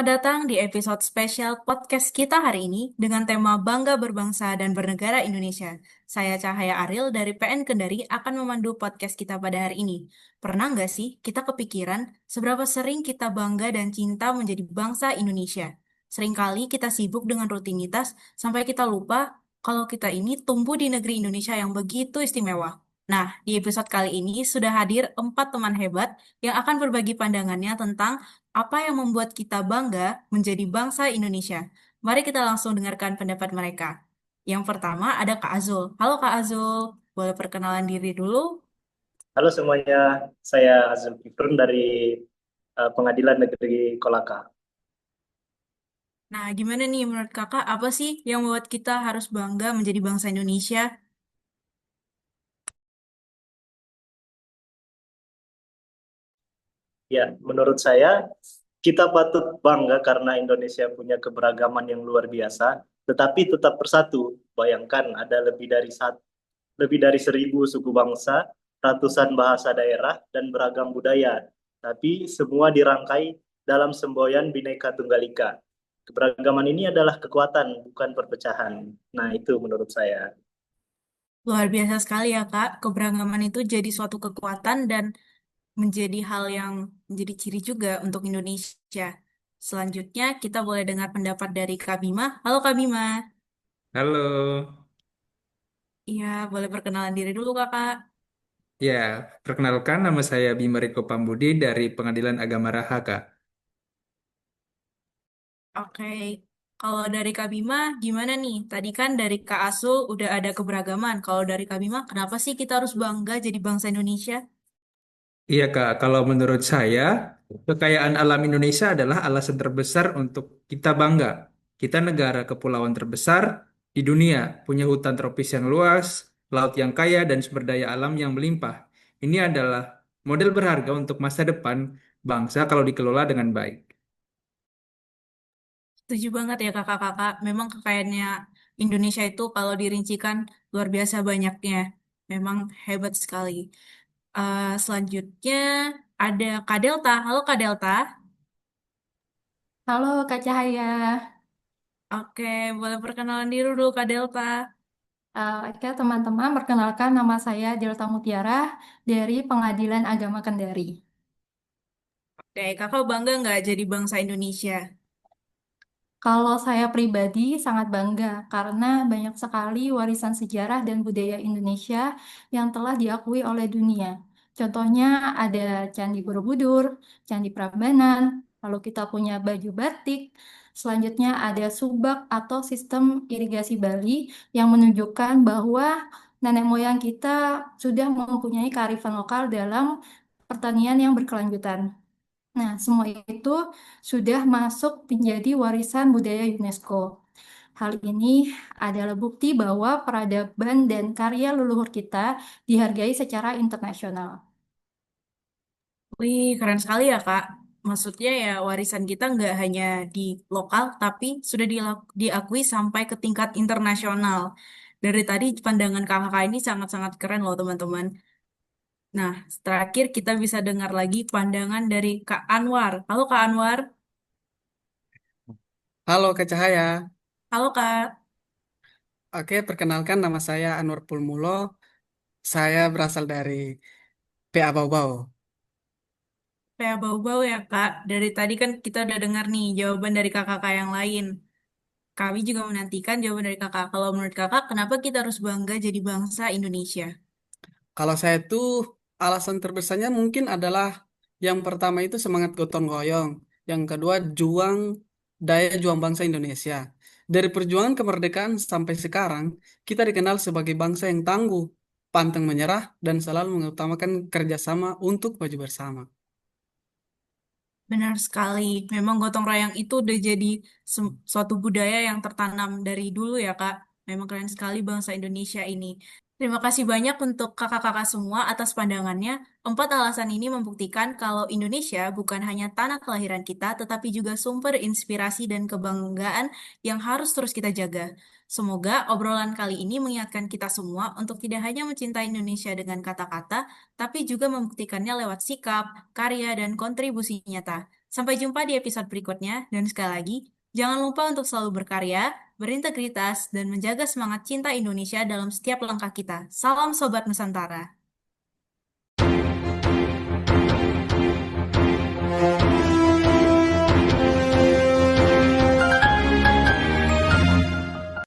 Selamat datang di episode spesial podcast kita hari ini dengan tema Bangga Berbangsa dan Bernegara Indonesia. Saya Cahaya Ariel dari PN Kendari akan memandu podcast kita pada hari ini. Pernah nggak sih kita kepikiran seberapa sering kita bangga dan cinta menjadi bangsa Indonesia? Seringkali kita sibuk dengan rutinitas sampai kita lupa kalau kita ini tumbuh di negeri Indonesia yang begitu istimewa. Nah, di episode kali ini sudah hadir 4 teman hebat yang akan berbagi pandangannya tentang apa yang membuat kita bangga menjadi bangsa Indonesia? Mari kita langsung dengarkan pendapat mereka. Yang pertama ada Kak Azul. Halo Kak Azul, boleh perkenalan diri dulu? Halo semuanya, saya Azul Kifrun dari Pengadilan Negeri Kolaka. Nah, gimana nih menurut Kakak, apa sih yang membuat kita harus bangga menjadi bangsa Indonesia? Ya, menurut saya kita patut bangga karena Indonesia punya keberagaman yang luar biasa, tetapi tetap bersatu. Bayangkan ada lebih dari 1.000 suku bangsa, ratusan bahasa daerah dan beragam budaya, tapi semua dirangkai dalam semboyan Bhinneka Tunggal Ika. Keberagaman ini adalah kekuatan, bukan perpecahan. Nah, itu menurut saya. Luar biasa sekali ya Kak, keberagaman itu jadi suatu kekuatan dan menjadi hal yang menjadi ciri juga untuk Indonesia. Selanjutnya, kita boleh dengar pendapat dari Kak Bima. Halo Kak Bima. Halo, Iya, boleh perkenalan diri dulu Kakak. ya, perkenalkan nama saya Bima Riko Pambudi dari Pengadilan Agama Rahaka. Oke, kalau dari Kak Bima gimana nih? Tadi kan dari Kak Asul udah ada keberagaman. Kalau dari Kak Bima, kenapa sih kita harus bangga jadi bangsa Indonesia? Iya Kak, kalau menurut saya, kekayaan alam Indonesia adalah alasan terbesar untuk kita bangga. Kita negara kepulauan terbesar di dunia, punya hutan tropis yang luas, laut yang kaya, dan sumber daya alam yang melimpah. Ini adalah model berharga untuk masa depan bangsa kalau dikelola dengan baik. Setuju banget ya kakak-kakak. Memang kekayaannya Indonesia itu kalau dirincikan luar biasa banyaknya. Memang hebat sekali. Selanjutnya ada Kak Delta. Halo Kak Delta. Halo Kak Cahaya. Oke, boleh perkenalan diri dulu Kak Delta. Oke teman-teman, perkenalkan nama saya Delta Mutiara dari Pengadilan Agama Kendari. Oke, kakak bangga nggak jadi bangsa Indonesia? Kalau saya pribadi sangat bangga karena banyak sekali warisan sejarah dan budaya Indonesia yang telah diakui oleh dunia. Contohnya ada Candi Borobudur, Candi Prambanan, lalu kita punya baju batik. Selanjutnya ada subak atau sistem irigasi Bali yang menunjukkan bahwa nenek moyang kita sudah mempunyai kearifan lokal dalam pertanian yang berkelanjutan. Nah, semua itu sudah masuk menjadi warisan budaya UNESCO. Hal ini adalah bukti bahwa peradaban dan karya leluhur kita dihargai secara internasional. Wih, keren sekali ya, Kak. Maksudnya ya warisan kita nggak hanya di lokal, tapi sudah diakui sampai ke tingkat internasional. Dari tadi pandangan kakak ini sangat-sangat keren loh, teman-teman. Nah, terakhir kita bisa dengar lagi pandangan dari Kak Anwar. Halo, Kak Anwar. Halo Kak Cahaya. Halo, Kak. Oke, perkenalkan nama saya Anwar Pulmulo. Saya berasal dari PA Baubau. Kayak bau-bau ya, Kak. Dari tadi kan kita udah dengar nih jawaban dari kakak-kakak yang lain. Kami juga menantikan jawaban dari kakak. Kalau menurut kakak, kenapa kita harus bangga jadi bangsa Indonesia? Kalau saya tuh alasan terbesarnya mungkin adalah yang pertama itu semangat gotong royong. Yang kedua daya juang bangsa Indonesia. Dari perjuangan kemerdekaan sampai sekarang, kita dikenal sebagai bangsa yang tangguh, pantang menyerah, dan selalu mengutamakan kerjasama untuk maju bersama. Benar sekali. Memang gotong royong itu udah jadi suatu budaya yang tertanam dari dulu ya, Kak. Memang keren sekali bangsa Indonesia ini. Terima kasih banyak untuk kakak-kakak semua atas pandangannya. 4 alasan ini membuktikan kalau Indonesia bukan hanya tanah kelahiran kita, tetapi juga sumber inspirasi dan kebanggaan yang harus terus kita jaga. Semoga obrolan kali ini mengingatkan kita semua untuk tidak hanya mencintai Indonesia dengan kata-kata, tapi juga membuktikannya lewat sikap, karya, dan kontribusi nyata. Sampai jumpa di episode berikutnya, dan sekali lagi, jangan lupa untuk selalu berkarya, berintegritas, dan menjaga semangat cinta Indonesia dalam setiap langkah kita. Salam Sobat Nusantara.